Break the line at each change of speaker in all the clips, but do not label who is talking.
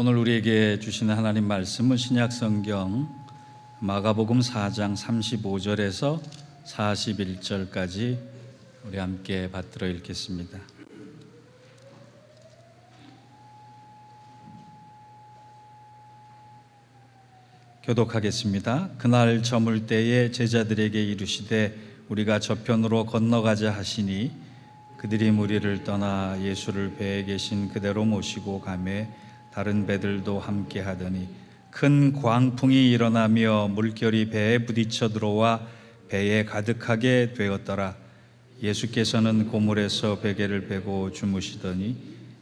오늘 우리에게 주시는 하나님 말씀은 신약성경 마가복음 4장 35절에서 41절까지 우리 함께 받들어 읽겠습니다. 교독하겠습니다. 그날 저물 때에 제자들에게 이르시되 우리가 저편으로 건너가자 하시니 그들이 무리를 떠나 예수를 배에 계신 그대로 모시고 가매 다른 배들도 함께 하더니 큰 광풍이 일어나며 물결이 배에 부딪혀 들어와 배에 가득하게 되었더라. 예수께서는 고물에서 베개를 베고 주무시더니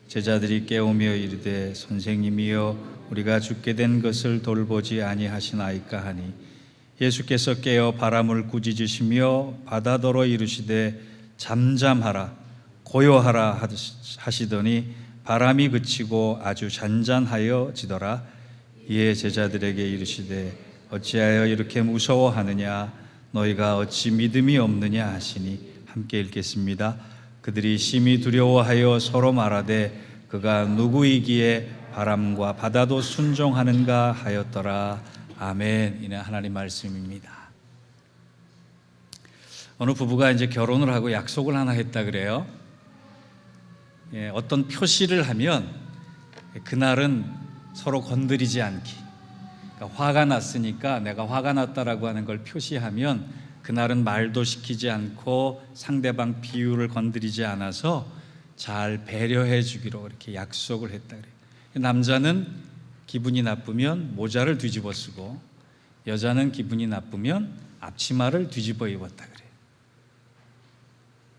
제자들이 깨우며 이르되 선생님이여 우리가 죽게 된 것을 돌보지 아니하시나이까 하니 예수께서 깨어 바람을 꾸짖으시며 바다더러 이르시되 잠잠하라 고요하라 하시더니 바람이 그치고 아주 잔잔하여 지더라. 이에 제자들에게 이르시되 어찌하여 이렇게 무서워하느냐 너희가 어찌 믿음이 없느냐 하시니 함께 읽겠습니다. 그들이 심히 두려워하여 서로 말하되 그가 누구이기에 바람과 바다도 순종하는가 하였더라. 아멘. 이는 하나님 말씀입니다. 어느 부부가 이제 결혼을 하고 약속을 하나 했다 그래요. 어떤 표시를 하면 그날은 서로 건드리지 않기. 그러니까 화가 났으니까 내가 화가 났다라고 하는 걸 표시하면 그날은 말도 시키지 않고 상대방 비유를 건드리지 않아서 잘 배려해 주기로 이렇게 약속을 했다 그래요. 남자는 기분이 나쁘면 모자를 뒤집어 쓰고 여자는 기분이 나쁘면 앞치마를 뒤집어 입었다 그래요.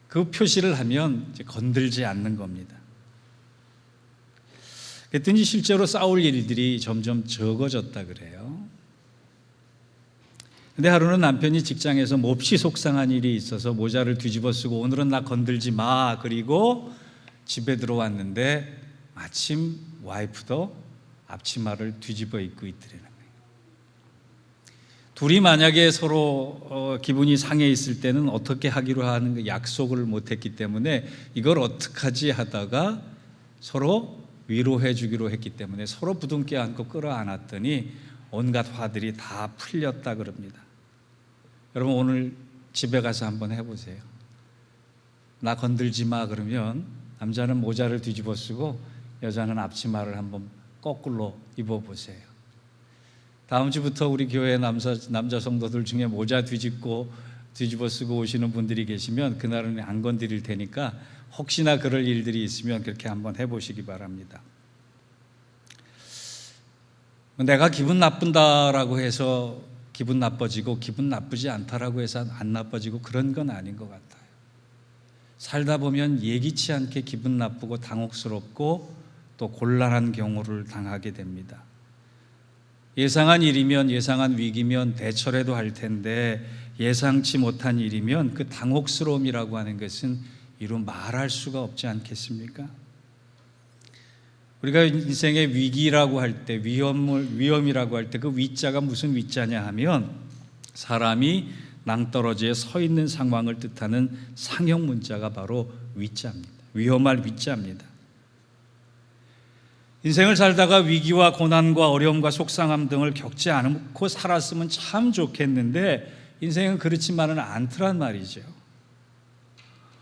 그 표시를 하면 이제 건들지 않는 겁니다. 그랬더니 실제로 싸울 일들이 점점 적어졌다 그래요. 근데 하루는 남편이 직장에서 몹시 속상한 일이 있어서 모자를 뒤집어 쓰고 오늘은 나 건들지 마 그리고 집에 들어왔는데 마침 와이프도 앞치마를 뒤집어 입고 있더라는 거예요. 둘이 만약에 서로 기분이 상해 있을 때는 어떻게 하기로 하는 약속을 못했기 때문에 이걸 어떡하지 하다가 서로 위로해 주기로 했기 때문에 서로 부둥켜 안고 끌어안았더니 온갖 화들이 다 풀렸다 그럽니다. 여러분 오늘 집에 가서 한번 해보세요. 나 건들지 마 그러면 남자는 모자를 뒤집어 쓰고 여자는 앞치마를 한번 거꾸로 입어보세요. 다음 주부터 우리 교회 남자 성도들 중에 모자 뒤집어 쓰고 오시는 분들이 계시면 그날은 안 건드릴 테니까 혹시나 그럴 일들이 있으면 그렇게 한번 해보시기 바랍니다. 내가 기분 나쁜다라고 해서 기분 나빠지고 기분 나쁘지 않다라고 해서 안 나빠지고 그런 건 아닌 것 같아요. 살다 보면 예기치 않게 기분 나쁘고 당혹스럽고 또 곤란한 경우를 당하게 됩니다. 예상한 일이면 예상한 위기면 대처라도 할 텐데 예상치 못한 일이면 그 당혹스러움이라고 하는 것은 이루 말할 수가 없지 않겠습니까? 우리가 인생의 위기라고 할 때 위험이라고 할 때 그 위자가 무슨 위자냐 하면 사람이 낭떠러지에 서 있는 상황을 뜻하는 상형 문자가 바로 위자입니다. 위험할 위자입니다. 인생을 살다가 위기와 고난과 어려움과 속상함 등을 겪지 않고 살았으면 참 좋겠는데 인생은 그렇지만은 않더란 말이죠.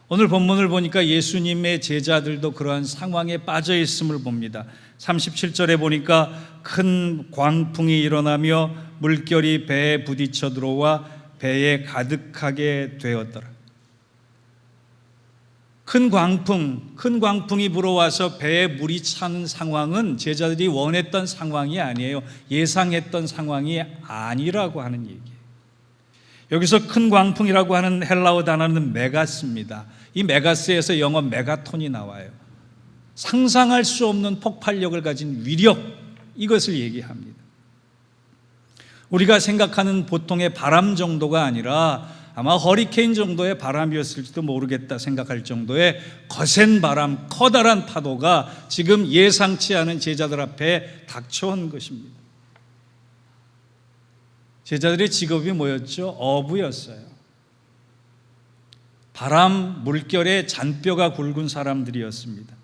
오늘 본문을 보니까 예수님의 제자들도 그러한 상황에 빠져 있음을 봅니다. 37절에 보니까 큰 광풍이 일어나며 물결이 배에 부딪혀 들어와 배에 가득하게 되었더라. 큰 광풍이 불어와서 배에 물이 차는 상황은 제자들이 원했던 상황이 아니에요. 예상했던 상황이 아니라고 하는 얘기예요. 여기서 큰 광풍이라고 하는 헬라어 단어는 메가스입니다. 이 메가스에서 영어 메가톤이 나와요. 상상할 수 없는 폭발력을 가진 위력, 이것을 얘기합니다. 우리가 생각하는 보통의 바람 정도가 아니라 아마 허리케인 정도의 바람이었을지도 모르겠다 생각할 정도의 거센 바람, 커다란 파도가 지금 예상치 않은 제자들 앞에 닥쳐온 것입니다. 제자들의 직업이 뭐였죠? 어부였어요. 바람, 물결에 잔뼈가 굵은 사람들이었습니다.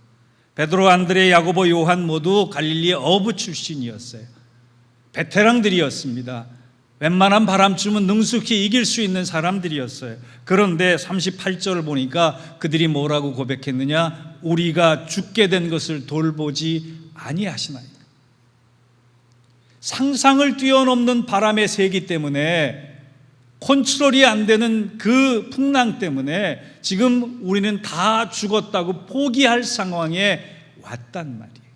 베드로, 안드레, 야고보, 요한 모두 갈릴리 어부 출신이었어요. 베테랑들이었습니다. 웬만한 바람쯤은 능숙히 이길 수 있는 사람들이었어요. 그런데 38절을 보니까 그들이 뭐라고 고백했느냐? 우리가 죽게 된 것을 돌보지 아니하시나이까. 상상을 뛰어넘는 바람의 세기 때문에, 컨트롤이 안 되는 그 풍랑 때문에 지금 우리는 다 죽었다고 포기할 상황에 왔단 말이에요.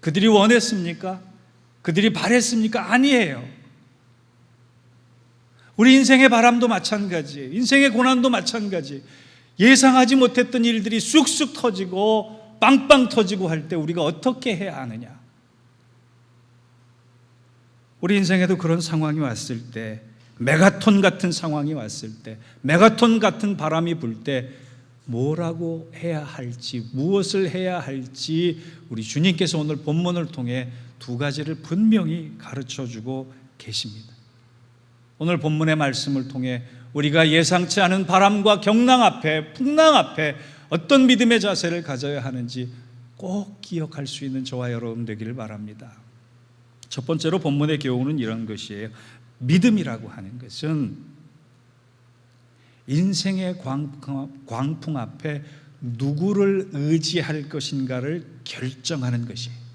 그들이 원했습니까? 그들이 바랬습니까? 아니에요. 우리 인생의 바람도 마찬가지예요. 인생의 고난도 마찬가지. 예상하지 못했던 일들이 쑥쑥 터지고 빵빵 터지고 할 때 우리가 어떻게 해야 하느냐? 우리 인생에도 그런 상황이 왔을 때, 메가톤 같은 상황이 왔을 때, 메가톤 같은 바람이 불 때 뭐라고 해야 할지, 무엇을 해야 할지 우리 주님께서 오늘 본문을 통해 두 가지를 분명히 가르쳐주고 계십니다. 오늘 본문의 말씀을 통해 우리가 예상치 않은 바람과 경랑 앞에, 풍랑 앞에 어떤 믿음의 자세를 가져야 하는지 꼭 기억할 수 있는 저와 여러분 되기를 바랍니다. 첫 번째로 본문의 교훈은 이런 것이에요. 믿음이라고 하는 것은 인생의 광풍 앞에 누구를 의지할 것인가를 결정하는 것이에요.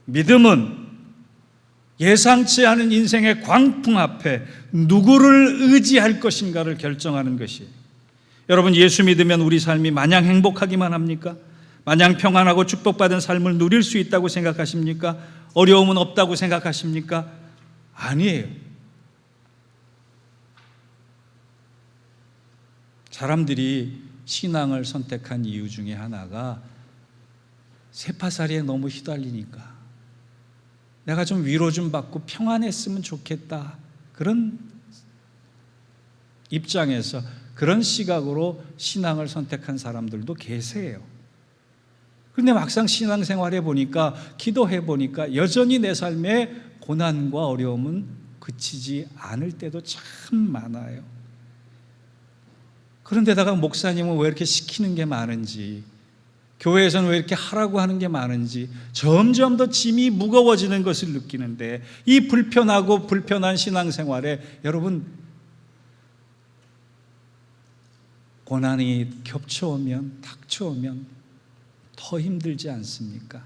믿음은 예상치 않은 인생의 광풍 앞에 누구를 의지할 것인가를 결정하는 것이에요. 여러분, 예수 믿으면 우리 삶이 마냥 행복하기만 합니까? 마냥 평안하고 축복받은 삶을 누릴 수 있다고 생각하십니까? 어려움은 없다고 생각하십니까? 아니에요. 사람들이 신앙을 선택한 이유 중에 하나가 쇠파살이에 너무 휘달리니까 내가 좀 위로 좀 받고 평안했으면 좋겠다, 그런 입장에서, 그런 시각으로 신앙을 선택한 사람들도 계세요. 그런데 막상 신앙생활해 보니까, 기도해 보니까 여전히 내 삶의 고난과 어려움은 그치지 않을 때도 참 많아요. 그런데다가 목사님은 왜 이렇게 시키는 게 많은지, 교회에서는 왜 이렇게 하라고 하는 게 많은지 점점 더 짐이 무거워지는 것을 느끼는데, 이 불편하고 불편한 신앙생활에 여러분, 고난이 겹쳐오면, 닥쳐오면 더 힘들지 않습니까?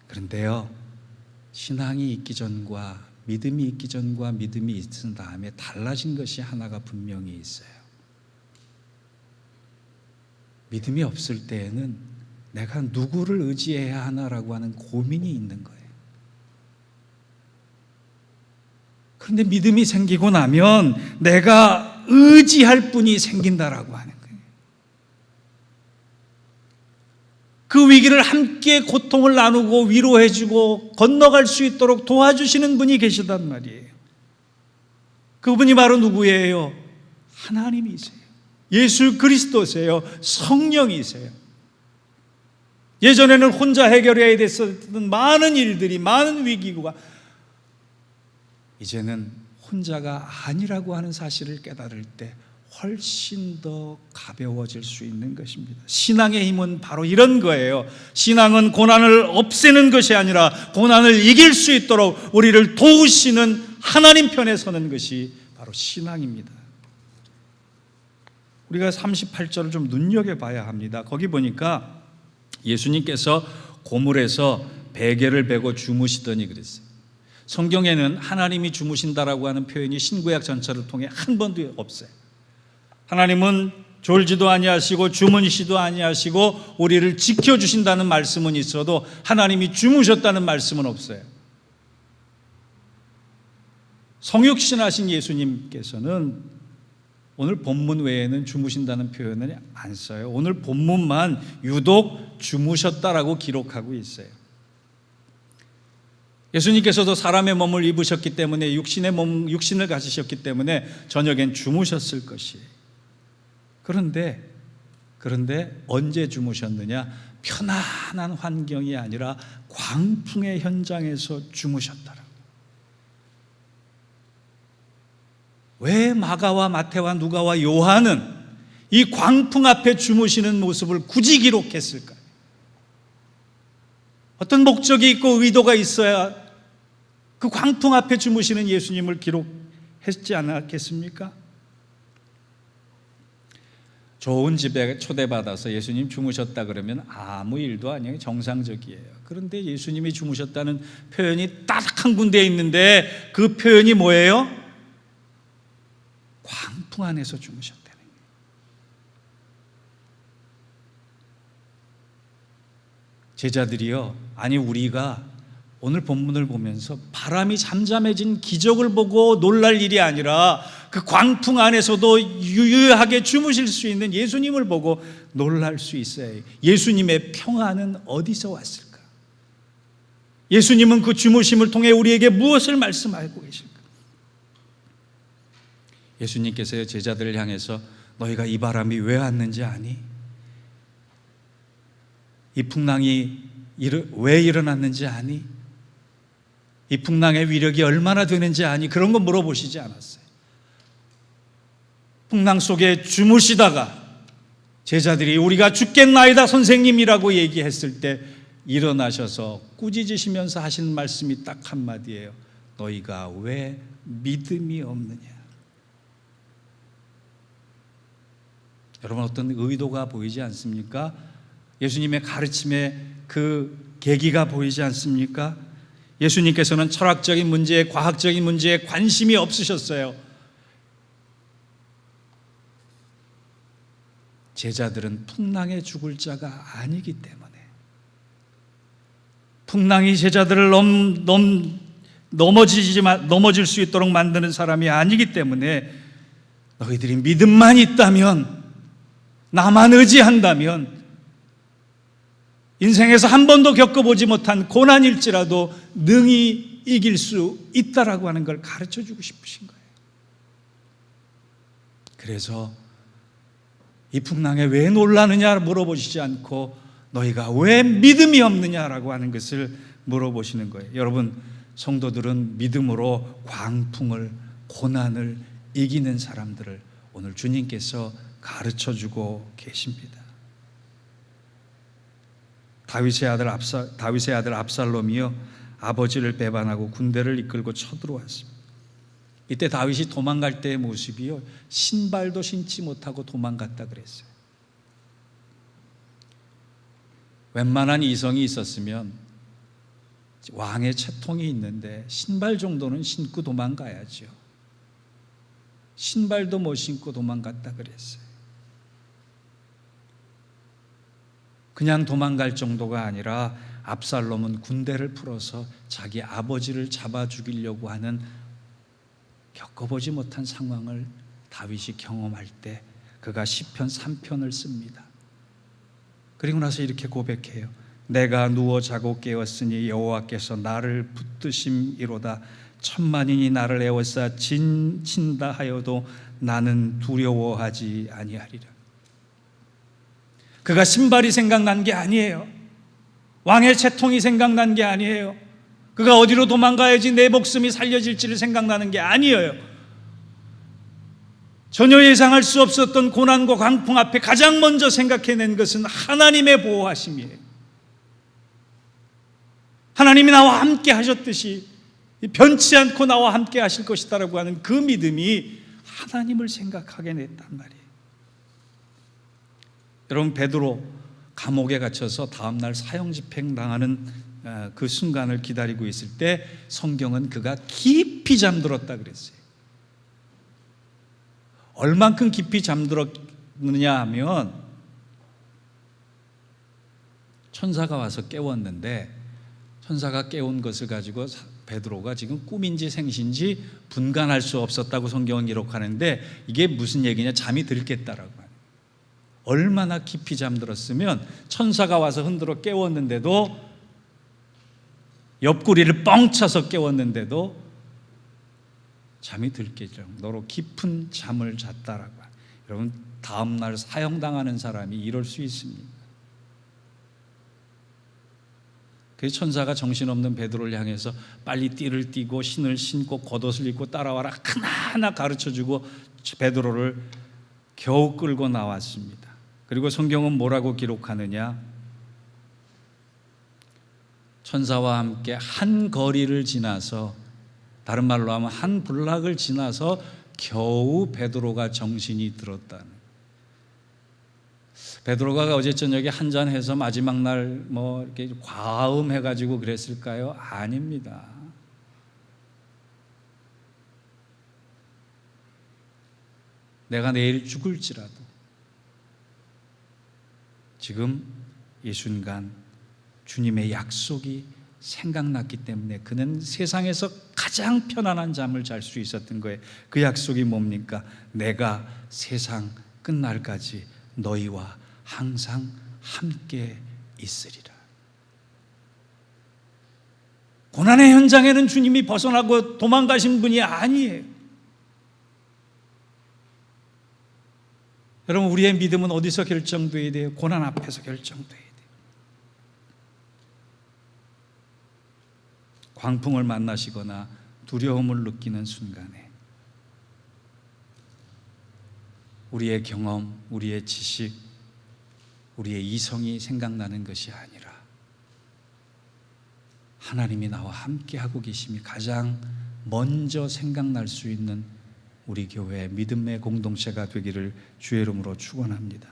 그런데요, 신앙이 있기 전과 믿음이 있기 전과 믿음이 있은 다음에 달라진 것이 하나가 분명히 있어요. 믿음이 없을 때에는 내가 누구를 의지해야 하나라고 하는 고민이 있는 거예요. 그런데 믿음이 생기고 나면 내가 의지할 분이 생긴다라고 하는 거예요. 그 위기를 함께 고통을 나누고 위로해주고 건너갈 수 있도록 도와주시는 분이 계시단 말이에요. 그분이 바로 누구예요? 하나님이세요. 예수 그리스도세요. 성령이세요. 예전에는 혼자 해결해야 됐었던 많은 일들이, 많은 위기가 이제는 혼자가 아니라고 하는 사실을 깨달을 때 훨씬 더 가벼워질 수 있는 것입니다. 신앙의 힘은 바로 이런 거예요. 신앙은 고난을 없애는 것이 아니라 고난을 이길 수 있도록 우리를 도우시는 하나님 편에 서는 것이 바로 신앙입니다. 우리가 38절을 좀 눈여겨봐야 합니다. 거기 보니까 예수님께서 고물에서 베개를 베고 주무시더니 그랬어요. 성경에는 하나님이 주무신다라고 하는 표현이 신구약 전체를 통해 한 번도 없어요. 하나님은 졸지도 아니하시고 주무시지도 아니하시고 우리를 지켜주신다는 말씀은 있어도 하나님이 주무셨다는 말씀은 없어요. 성육신하신 예수님께서는 오늘 본문 외에는 주무신다는 표현을 안 써요. 오늘 본문만 유독 주무셨다라고 기록하고 있어요. 예수님께서도 사람의 몸을 입으셨기 때문에, 육신을 가지셨기 때문에 저녁엔 주무셨을 것이에요. 그런데 언제 주무셨느냐? 편안한 환경이 아니라 광풍의 현장에서 주무셨더라. 왜 마가와 마태와 누가와 요한은 이 광풍 앞에 주무시는 모습을 굳이 기록했을까요? 어떤 목적이 있고 의도가 있어야 그 광풍 앞에 주무시는 예수님을 기록했지 않았겠습니까? 좋은 집에 초대받아서 예수님 주무셨다 그러면 아무 일도 아니에요. 정상적이에요. 그런데 예수님이 주무셨다는 표현이 딱 한 군데에 있는데 그 표현이 뭐예요? 광풍 안에서 주무셨다는 거예요. 제자들이요, 아니 우리가 오늘 본문을 보면서 바람이 잠잠해진 기적을 보고 놀랄 일이 아니라 그 광풍 안에서도 유유하게 주무실 수 있는 예수님을 보고 놀랄 수 있어요. 예수님의 평안은 어디서 왔을까? 예수님은 그 주무심을 통해 우리에게 무엇을 말씀하고 계실까? 예수님께서 제자들을 향해서 너희가 이 바람이 왜 왔는지 아니? 이 풍랑이 왜 일어났는지 아니? 이 풍랑의 위력이 얼마나 되는지 아니? 그런 거 물어보시지 않았어요. 풍랑 속에 주무시다가 제자들이 우리가 죽겠나이다 선생님이라고 얘기했을 때 일어나셔서 꾸짖으시면서 하시는 말씀이 딱 한마디예요. 너희가 왜 믿음이 없느냐? 여러분, 어떤 의도가 보이지 않습니까? 예수님의 가르침에 그 계기가 보이지 않습니까? 예수님께서는 철학적인 문제에, 과학적인 문제에 관심이 없으셨어요. 제자들은 풍랑에 죽을 자가 아니기 때문에, 풍랑이 제자들을 넘어질 수 있도록 만드는 사람이 아니기 때문에 너희들이 믿음만 있다면, 나만 의지한다면 인생에서 한 번도 겪어보지 못한 고난일지라도 능히 이길 수 있다라고 하는 걸 가르쳐주고 싶으신 거예요. 그래서 이 풍랑에 왜 놀라느냐 물어보시지 않고 너희가 왜 믿음이 없느냐라고 하는 것을 물어보시는 거예요. 여러분, 성도들은 믿음으로 광풍을, 고난을 이기는 사람들을 오늘 주님께서 가르쳐주고 계십니다. 다윗의 아들 압살롬이요, 아버지를 배반하고 군대를 이끌고 쳐들어왔습니다. 이때 다윗이 도망갈 때의 모습이요, 신발도 신지 못하고 도망갔다 그랬어요. 웬만한 이성이 있었으면 왕의 채통이 있는데 신발 정도는 신고 도망가야죠. 신발도 못 신고 도망갔다 그랬어요. 그냥 도망갈 정도가 아니라 압살롬은 군대를 풀어서 자기 아버지를 잡아 죽이려고 하는 겪어보지 못한 상황을 다윗이 경험할 때 그가 시편 3편을 씁니다. 그리고 나서 이렇게 고백해요. 내가 누워 자고 깨었으니 여호와께서 나를 붙드심이로다. 천만인이 나를 에워싸 친다 하여도 나는 두려워하지 아니하리라. 그가 신발이 생각난 게 아니에요. 왕의 채통이 생각난 게 아니에요. 그가 어디로 도망가야지 내 목숨이 살려질지를 생각나는 게 아니에요. 전혀 예상할 수 없었던 고난과 광풍 앞에 가장 먼저 생각해낸 것은 하나님의 보호하심이에요. 하나님이 나와 함께 하셨듯이 변치 않고 나와 함께 하실 것이다라고 하는 그 믿음이 하나님을 생각하게 냈단 말이에요. 여러분, 베드로 감옥에 갇혀서 다음날 사형집행 당하는 그 순간을 기다리고 있을 때 성경은 그가 깊이 잠들었다 그랬어요. 얼만큼 깊이 잠들었느냐 하면 천사가 와서 깨웠는데, 천사가 깨운 것을 가지고 베드로가 지금 꿈인지 생신지 분간할 수 없었다고 성경은 기록하는데, 이게 무슨 얘기냐, 잠이 들겠다라고. 얼마나 깊이 잠들었으면 천사가 와서 흔들어 깨웠는데도, 옆구리를 뻥 차서 깨웠는데도 잠이 들게 정도로 깊은 잠을 잤다라고. 여러분, 다음날 사형당하는 사람이 이럴 수 있습니까? 그래서 천사가 정신없는 베드로를 향해서 빨리 띠를 띠고 신을 신고 겉옷을 입고 따라와라 하나하나 가르쳐주고 베드로를 겨우 끌고 나왔습니다. 그리고 성경은 뭐라고 기록하느냐? 천사와 함께 한 거리를 지나서, 다른 말로 하면 한 블락을 지나서 겨우 베드로가 정신이 들었다는. 베드로가 어제 저녁에 한잔해서 마지막 날 뭐 이렇게 과음해가지고 그랬을까요? 아닙니다. 내가 내일 죽을지라도 지금 이 순간 주님의 약속이 생각났기 때문에 그는 세상에서 가장 편안한 잠을 잘 수 있었던 거예요. 그 약속이 뭡니까? 내가 세상 끝날까지 너희와 항상 함께 있으리라. 고난의 현장에는 주님이 벗어나고 도망가신 분이 아니에요. 여러분, 우리의 믿음은 어디서 결정돼야 돼요? 고난 앞에서 결정돼야 돼요. 광풍을 만나시거나 두려움을 느끼는 순간에 우리의 경험, 우리의 지식, 우리의 이성이 생각나는 것이 아니라 하나님이 나와 함께하고 계심이 가장 먼저 생각날 수 있는 우리 교회의 믿음의 공동체가 되기를 주의 이름으로 축원합니다.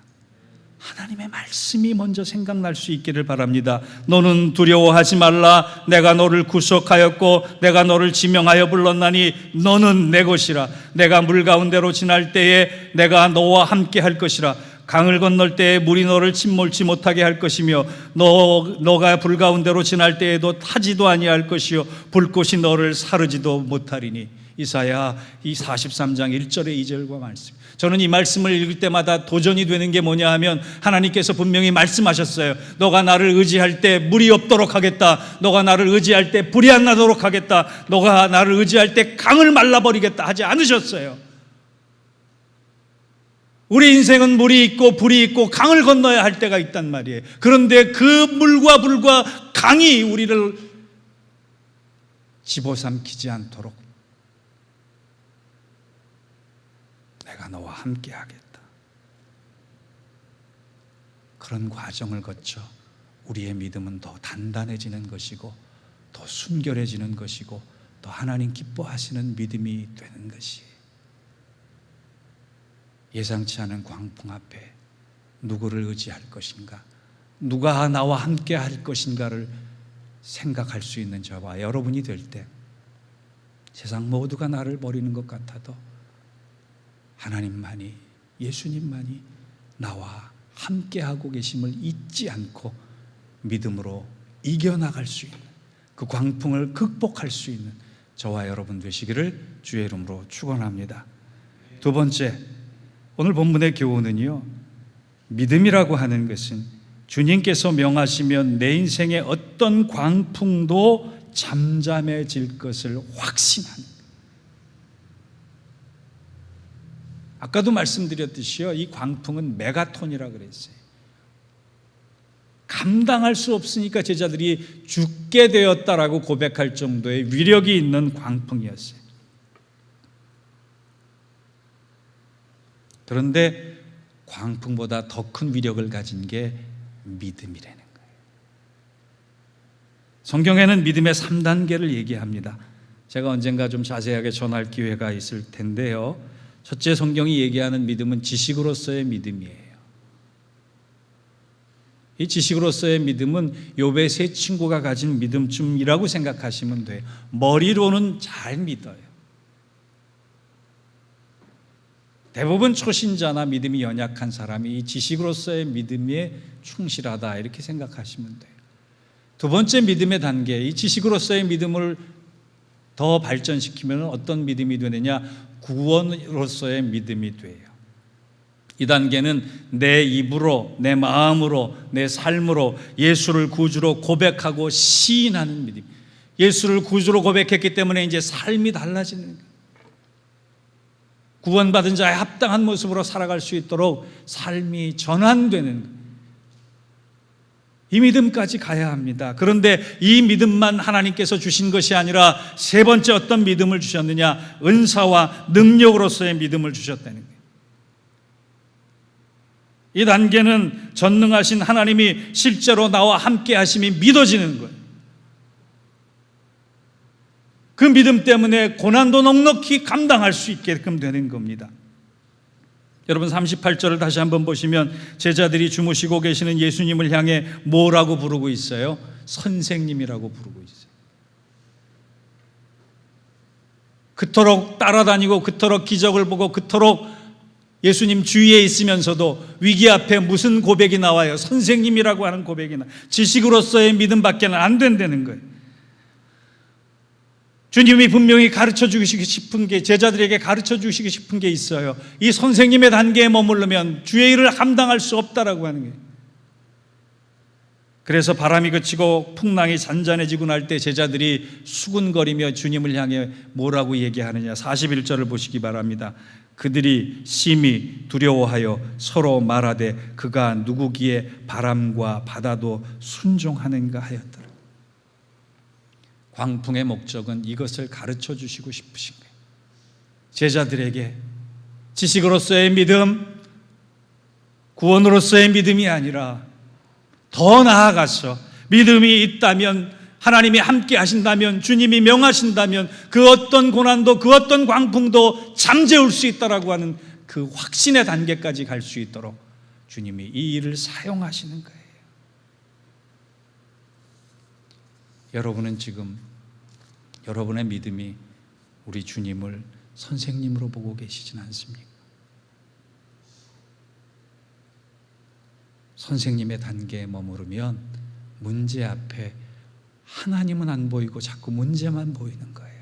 하나님의 말씀이 먼저 생각날 수 있기를 바랍니다. 너는 두려워하지 말라. 내가 너를 구속하였고 내가 너를 지명하여 불렀나니 너는 내 것이라. 내가 물 가운데로 지날 때에 내가 너와 함께 할 것이라. 강을 건널 때에 물이 너를 침몰치 못하게 할 것이며 너가 불 가운데로 지날 때에도 타지도 아니할 것이요 불꽃이 너를 사르지도 못하리니. 이사야 이 43장 1절의 2절과 말씀. 저는 이 말씀을 읽을 때마다 도전이 되는 게 뭐냐 하면 하나님께서 분명히 말씀하셨어요. 너가 나를 의지할 때 물이 없도록 하겠다. 너가 나를 의지할 때 불이 안 나도록 하겠다. 너가 나를 의지할 때 강을 말라버리겠다 하지 않으셨어요. 우리 인생은 물이 있고 불이 있고 강을 건너야 할 때가 있단 말이에요. 그런데 그 물과 불과 강이 우리를 집어삼키지 않도록 내가 너와 함께 하겠다. 그런 과정을 거쳐 우리의 믿음은 더 단단해지는 것이고 더 순결해지는 것이고 더 하나님 기뻐하시는 믿음이 되는 것이에요. 예상치 않은 광풍 앞에 누구를 의지할 것인가, 누가 나와 함께 할 것인가를 생각할 수 있는 저와 여러분이 될 때 세상 모두가 나를 버리는 것 같아도 하나님만이, 예수님만이 나와 함께하고 계심을 잊지 않고 믿음으로 이겨나갈 수 있는, 그 광풍을 극복할 수 있는 저와 여러분 되시기를 주의 이름으로 축원합니다. 두 번째, 오늘 본문의 교훈은요, 믿음이라고 하는 것은 주님께서 명하시면 내 인생의 어떤 광풍도 잠잠해질 것을 확신하는. 아까도 말씀드렸듯이요, 이 광풍은 메가톤이라고 그랬어요. 감당할 수 없으니까 제자들이 죽게 되었다라고 고백할 정도의 위력이 있는 광풍이었어요. 그런데 광풍보다 더 큰 위력을 가진 게 믿음이라는 거예요. 성경에는 믿음의 3단계를 얘기합니다. 제가 언젠가 좀 자세하게 전할 기회가 있을 텐데요. 첫째, 성경이 얘기하는 믿음은 지식으로서의 믿음이에요. 이 지식으로서의 믿음은 욥의 세 친구가 가진 믿음쯤이라고 생각하시면 돼요. 머리로는 잘 믿어요. 대부분 초신자나 믿음이 연약한 사람이 이 지식으로서의 믿음에 충실하다 이렇게 생각하시면 돼요. 두 번째 믿음의 단계, 이 지식으로서의 믿음을 더 발전시키면 어떤 믿음이 되느냐? 구원으로서의 믿음이 돼요. 이 단계는 내 입으로, 내 마음으로, 내 삶으로 예수를 구주로 고백하고 시인하는 믿음. 예수를 구주로 고백했기 때문에 이제 삶이 달라지는 거예요. 구원받은 자의 합당한 모습으로 살아갈 수 있도록 삶이 전환되는 거예요. 이 믿음까지 가야 합니다. 그런데 이 믿음만 하나님께서 주신 것이 아니라 세 번째 어떤 믿음을 주셨느냐? 은사와 능력으로서의 믿음을 주셨다는 거예요. 이 단계는 전능하신 하나님이 실제로 나와 함께 하심이 믿어지는 거예요. 그 믿음 때문에 고난도 넉넉히 감당할 수 있게끔 되는 겁니다. 여러분 38절을 다시 한번 보시면 제자들이 주무시고 계시는 예수님을 향해 뭐라고 부르고 있어요? 선생님이라고 부르고 있어요. 그토록 따라다니고 그토록 기적을 보고 그토록 예수님 주위에 있으면서도 위기 앞에 무슨 고백이 나와요? 선생님이라고 하는 고백이 나와요. 지식으로서의 믿음밖에는 안 된다는 거예요. 주님이 분명히 가르쳐 주시고 싶은 게, 제자들에게 가르쳐 주시고 싶은 게 있어요. 이 선생님의 단계에 머무르면 주의 일을 감당할 수 없다라고 하는 거예요. 그래서 바람이 그치고 풍랑이 잔잔해지고 날 때 제자들이 수군거리며 주님을 향해 뭐라고 얘기하느냐? 41절을 보시기 바랍니다. 그들이 심히 두려워하여 서로 말하되 그가 누구기에 바람과 바다도 순종하는가 하였더라. 광풍의 목적은 이것을 가르쳐 주시고 싶으신 거예요. 제자들에게 지식으로서의 믿음, 구원으로서의 믿음이 아니라 더 나아가서 믿음이 있다면, 하나님이 함께 하신다면, 주님이 명하신다면 그 어떤 고난도 그 어떤 광풍도 잠재울 수 있다라고 하는 그 확신의 단계까지 갈 수 있도록 주님이 이 일을 사용하시는 거예요. 여러분은 지금 여러분의 믿음이 우리 주님을 선생님으로 보고 계시진 않습니까? 선생님의 단계에 머무르면 문제 앞에 하나님은 안 보이고 자꾸 문제만 보이는 거예요.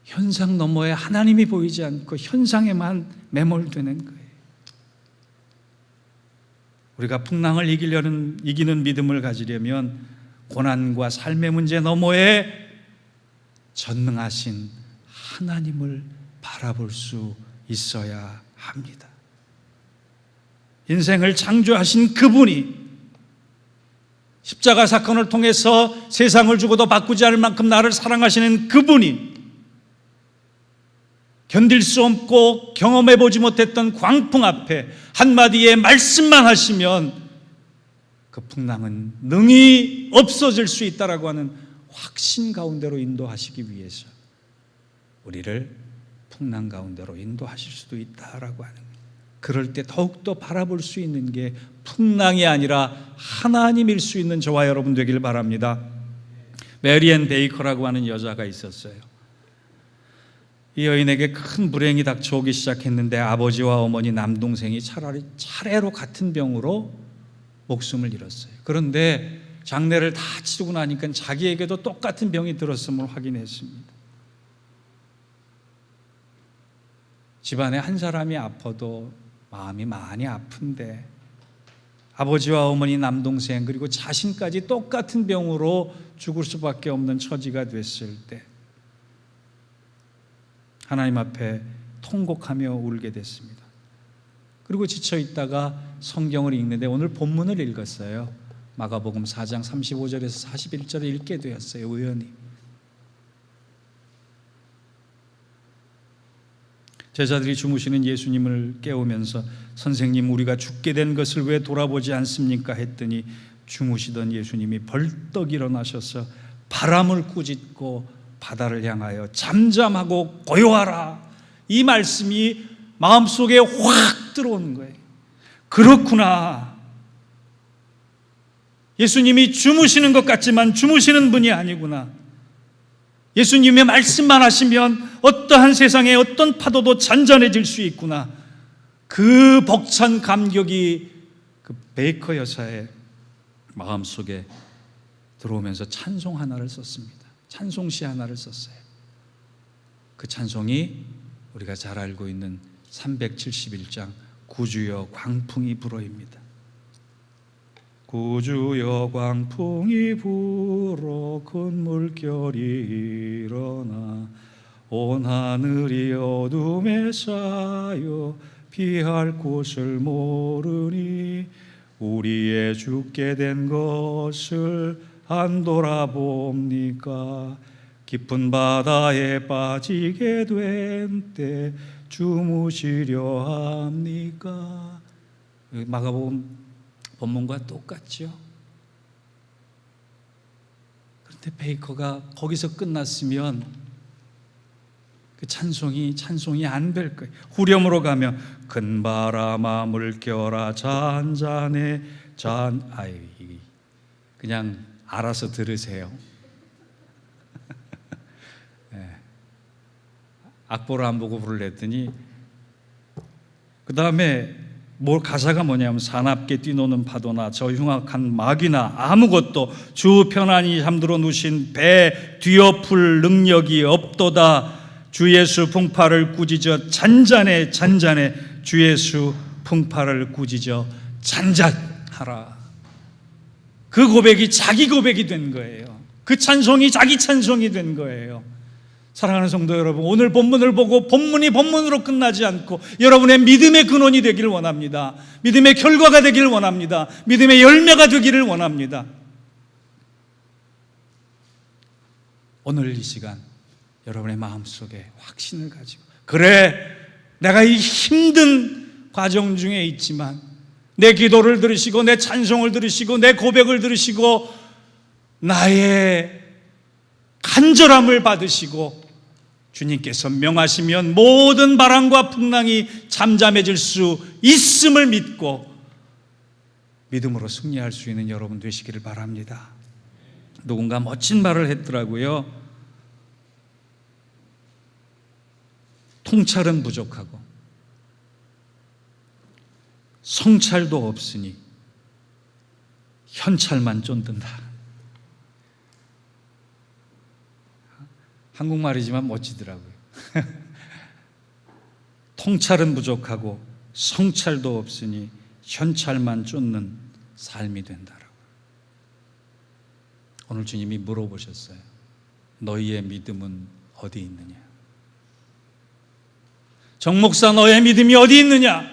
현상 너머에 하나님이 보이지 않고 현상에만 매몰되는 거예요. 우리가 풍랑을 이기는 믿음을 가지려면 고난과 삶의 문제 너머에 전능하신 하나님을 바라볼 수 있어야 합니다. 인생을 창조하신 그분이 십자가 사건을 통해서 세상을 주고도 바꾸지 않을 만큼 나를 사랑하시는 그분이 견딜 수 없고 경험해보지 못했던 광풍 앞에 한마디의 말씀만 하시면 그 풍랑은 능히 없어질 수 있다라고 하는 확신 가운데로 인도하시기 위해서 우리를 풍랑 가운데로 인도하실 수도 있다라고 하는 거예요. 그럴 때 더욱더 바라볼 수 있는 게 풍랑이 아니라 하나님일 수 있는 저와 여러분 되길 바랍니다. 메리앤 베이커라고 하는 여자가 있었어요. 이 여인에게 큰 불행이 닥쳐오기 시작했는데 아버지와 어머니, 남동생이 차례로 같은 병으로 목숨을 잃었어요. 그런데 장례를 다 치르고 나니까 자기에게도 똑같은 병이 들었음을 확인했습니다. 집안에 한 사람이 아파도 마음이 많이 아픈데 아버지와 어머니, 남동생 그리고 자신까지 똑같은 병으로 죽을 수밖에 없는 처지가 됐을 때 하나님 앞에 통곡하며 울게 됐습니다. 그리고 지쳐 있다가 성경을 읽는데 오늘 본문을 읽었어요. 마가복음 4장 35절에서 41절을 읽게 되었어요. 우연히. 제자들이 주무시는 예수님을 깨우면서 선생님, 우리가 죽게 된 것을 왜 돌아보지 않습니까? 했더니 주무시던 예수님이 벌떡 일어나셔서 바람을 꾸짖고 바다를 향하여 잠잠하고 고요하라, 이 말씀이 마음속에 확 들어오는 거예요. 그렇구나, 예수님이 주무시는 것 같지만 주무시는 분이 아니구나. 예수님의 말씀만 하시면 어떠한 세상에 어떤 파도도 잔잔해질 수 있구나. 그 벅찬 감격이 그 베이커 여사의 마음속에 들어오면서 찬송 하나를 썼습니다. 찬송시 하나를 썼어요. 그 찬송이 우리가 잘 알고 있는 371장 구주여 광풍이 불어입니다. 구주여 광풍이 불어 큰 물결이 일어나 온 하늘이 어둠에 쌓여 피할 곳을 모르니 우리의 죽게 된 것을 안 돌아봅니까? 깊은 바다에 빠지게 된 때 주무시려 합니까? 마가복음 본문과 똑같죠. 그런데 베이커가 거기서 끝났으면 그 찬송이 안 될 거예요. 후렴으로 가면 큰 바람아 물결아 잔잔해 그냥 알아서 들으세요. 네. 악보를 안 보고 부르랬더니 그 다음에 가사가 뭐냐면 사납게 뛰노는 파도나 저 흉악한 마귀나 아무것도 주 편안히 잠들어 누신 배 뒤엎을 능력이 없도다. 주 예수 풍파를 꾸짖어 잔잔해 주 예수 풍파를 꾸짖어 잔잔하라. 그 고백이 자기 고백이 된 거예요. 그 찬송이 자기 찬송이 된 거예요. 사랑하는 성도 여러분, 오늘 본문을 보고 본문이 본문으로 끝나지 않고 여러분의 믿음의 근원이 되기를 원합니다. 믿음의 결과가 되기를 원합니다. 믿음의 열매가 되기를 원합니다. 오늘 이 시간 여러분의 마음속에 확신을 가지고, 그래, 내가 이 힘든 과정 중에 있지만 내 기도를 들으시고 내 찬송을 들으시고 내 고백을 들으시고 나의 간절함을 받으시고 주님께서 명하시면 모든 바람과 풍랑이 잠잠해질 수 있음을 믿고 믿음으로 승리할 수 있는 여러분 되시기를 바랍니다. 누군가 멋진 말을 했더라고요. 통찰은 부족하고 성찰도 없으니 현찰만 쫀든다. 한국말이지만 멋지더라고요. 통찰은 부족하고 성찰도 없으니 현찰만 쫓는 삶이 된다라고. 오늘 주님이 물어보셨어요. 너희의 믿음은 어디 있느냐? 정 목사, 너의 믿음이 어디 있느냐?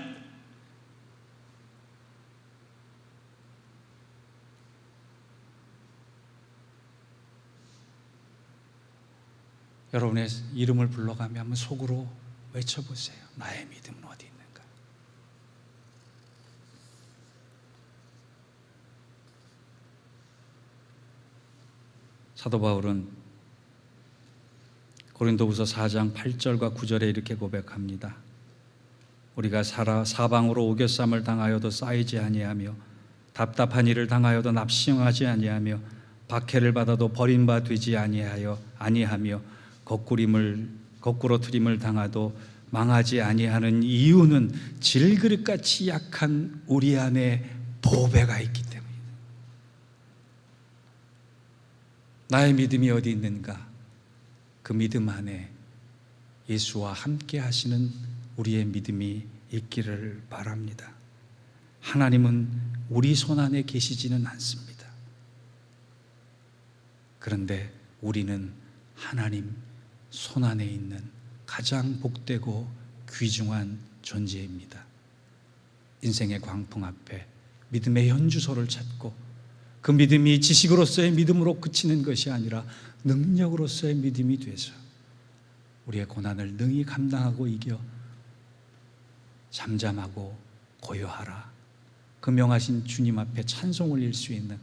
여러분의 이름을 불러가며 한번 속으로 외쳐보세요. 나의 믿음은 어디 있는가? 사도 바울은 고린도후서 4장 8절과 9절에 이렇게 고백합니다. 우리가 사방으로 오겨쌈을 당하여도 쌓이지 아니하며 답답한 일을 당하여도 납심하지 아니하며 박해를 받아도 버림받지 아니하며 거꾸로트림을 당하도 망하지 아니하는 이유는 질그릇같이 약한 우리 안에 보배가 있기 때문이다. 나의 믿음이 어디 있는가? 그 믿음 안에 예수와 함께 하시는 우리의 믿음이 있기를 바랍니다. 하나님은 우리 손 안에 계시지는 않습니다. 그런데 우리는 하나님 손 안에 있는 가장 복되고 귀중한 존재입니다. 인생의 광풍 앞에 믿음의 현주소를 찾고 그 믿음이 지식으로서의 믿음으로 그치는 것이 아니라 능력으로서의 믿음이 돼서 우리의 고난을 능히 감당하고 이겨 잠잠하고 고요하라. 그 명하신 주님 앞에 찬송 올릴 수 있는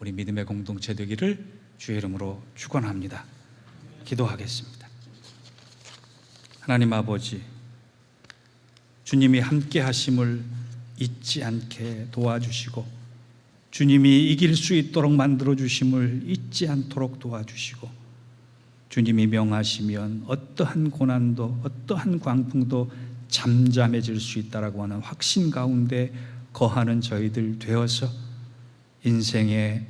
우리 믿음의 공동체 되기를 주의 이름으로 축원합니다. 기도하겠습니다. 하나님 아버지, 주님이 함께 하심을 잊지 않게 도와주시고 주님이 이길 수 있도록 만들어 주심을 잊지 않도록 도와주시고 주님이 명하시면 어떠한 고난도 어떠한 광풍도 잠잠해질 수 있다라고 하는 확신 가운데 거하는 저희들 되어서 인생의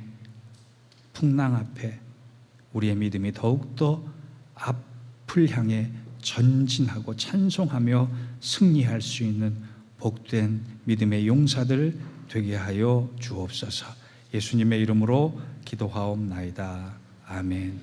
풍랑 앞에 우리의 믿음이 더욱더 앞을 향해 전진하고 찬송하며 승리할 수 있는 복된 믿음의 용사들 되게 하여 주옵소서. 예수님의 이름으로 기도하옵나이다. 아멘.